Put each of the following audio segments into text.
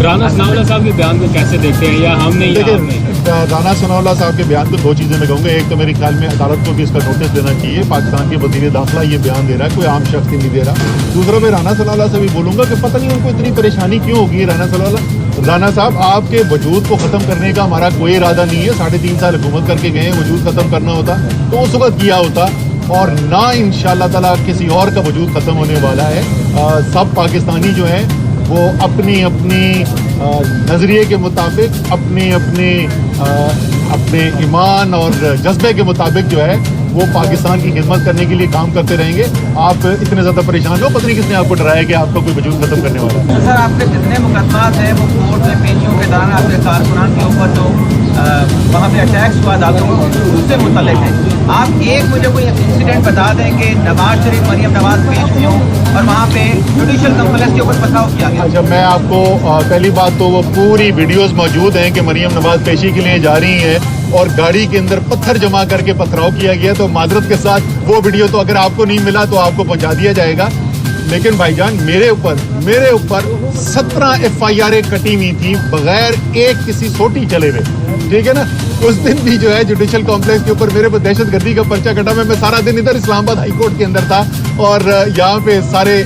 رانا ثناءاللہ صاحب کے بیان کو کیسے دیکھتے ہیں یا ہم نہیں؟ دیکھیں رانا ثناءاللہ صاحب کے بیان کو دو چیزیں میں کہوں گا. ایک تو میرے خیال میں عدالت کو بھی اس کا نوٹس دینا چاہیے. پاکستان کے وزیر داخلہ یہ بیان دے رہا ہے, کوئی عام شخص نہیں دے رہا. دوسرا میں رانا ثناءاللہ سے بھی بولوں گا کہ پتہ نہیں ان کو اتنی پریشانی کیوں ہوگی. رانا صاحب آپ کے وجود کو ختم کرنے کا ہمارا کوئی ارادہ نہیں ہے. 3.5 سال حکومت کر کے گئے ہیں. وجود ختم کرنا ہوتا تو اس وقت کیا ہوتا, اور نہ انشاءاللہ تعالیٰ کسی اور کا وجود ختم ہونے والا ہے. سب پاکستانی جو ہیں وہ اپنی اپنی نظریے کے مطابق اپنے ایمان اور جذبے کے مطابق جو ہے وہ پاکستان کی خدمت کرنے کے لیے کام کرتے رہیں گے. آپ اتنے زیادہ پریشان ہو, پتہ نہیں کس نے آپ کو ڈرایا کہ آپ کا کوئی وجود ختم کرنے والا ہے. سر آپ کے جتنے مقدمات ہیں وہ کورٹ میں پیشیوں کے دوران آپ کے کارکنان کے اوپر جو وہاں پہ اٹیکس ہوا دادوں اس سے متعلق ہیں. آپ ایک مجھے کوئی انسیڈنٹ بتا دیں کہ نواز شریف مریم نواز پیش ہوئی ہوں اور وہاں پہ جوڈیشل کمپلیکس کے اوپر پتھراؤ کیا گیا. اچھا, میں آپ کو پہلی بات تو وہ پوری ویڈیوز موجود ہیں کہ مریم نواز پیشی کے لیے جا رہی ہیں اور گاڑی کے اندر پتھر جمع کر کے پتھراؤ کیا گیا. تو معذرت کے ساتھ وہ ویڈیو تو اگر آپ کو نہیں ملا تو آپ کو پہنچا دیا جائے گا. لیکن بھائی جان میرے اوپر 17 FIR کٹی ہوئی تھی بغیر ایک کسی سوٹی چلے ہوئے, ٹھیک ہے نا. اس دن بھی جو ہے جوڈیشل کمپلیکس کے اوپر میرے پر دہشت گردی کا پرچہ کٹا. میں سارا دن ادھر اسلام آباد ہائی کورٹ کے اندر تھا اور یہاں پہ سارے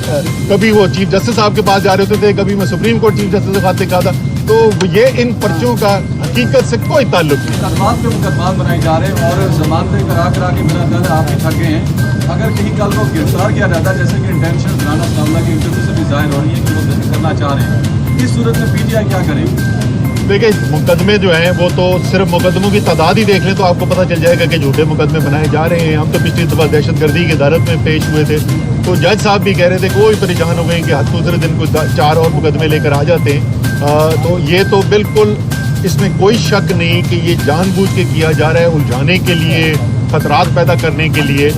کبھی وہ چیف جسٹس صاحب کے پاس جا رہے ہوتے تھے, کبھی میں سپریم کورٹ چیف جسٹس سے بات کہا تھا. تو یہ ان پرچوں کا حقیقت سے کوئی تعلق نہیں. مقدمات پہ مقدمات بنائے جا رہے ہیں اور ضمانتیں کرا کے میرا خیال ہے آپ بھی تھک گئے ہیں. اگر کہیں کل کو گرفتار کیا جاتا ہے جیسے کہ انٹینشن رانا ثناءاللہ کی انٹرویو سے بھی ظاہر ہو رہی ہے کہ وہ کرنا چاہ رہے ہیں, اس صورت میں PTI کیا کرے گی؟ دیکھیں مقدمے جو ہیں وہ تو صرف مقدموں کی تعداد ہی دیکھ لیں تو آپ کو پتہ چل جائے گا کہ جھوٹے مقدمے بنائے جا رہے ہیں. ہم تو پچھلی دفعہ دہشت گردی کی عدالت میں پیش ہوئے تھے تو جج صاحب بھی کہہ رہے تھے کوئی پریشان ہو گئے کہ دوسرے دن کو 4 اور مقدمے لے کر آ جاتے ہیں. تو یہ تو بالکل اس میں کوئی شک نہیں کہ یہ جان بوجھ کے کیا جا رہا ہے, الجھانے کے لیے, خطرات پیدا کرنے کے لیے.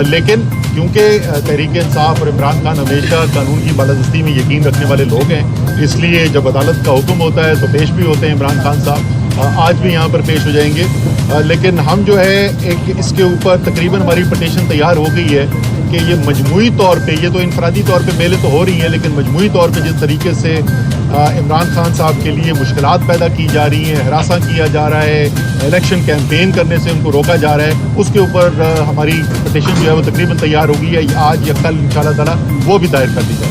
لیکن کیونکہ تحریک انصاف اور عمران خان ہمیشہ قانون کی بالادستی میں یقین رکھنے والے لوگ ہیں, اس لیے جب عدالت کا حکم ہوتا ہے تو پیش بھی ہوتے ہیں. عمران خان صاحب آج بھی یہاں پر پیش ہو جائیں گے. لیکن ہم جو ہے ایک اس کے اوپر تقریباً ہماری پٹیشن تیار ہو گئی ہے کہ یہ مجموعی طور پہ, یہ تو انفرادی طور پہ میلے تو ہو رہی ہیں لیکن مجموعی طور پہ جس طریقے سے عمران خان صاحب کے لیے مشکلات پیدا کی جا رہی ہیں, ہراساں کیا جا رہا ہے, الیکشن کیمپین کرنے سے ان کو روکا جا رہا ہے, اس کے اوپر ہماری پٹیشن جو ہے وہ تقریباً تیار ہو گئی ہے. آج یا کل انشاءاللہ تعالیٰ وہ بھی دائر کر دی جائے.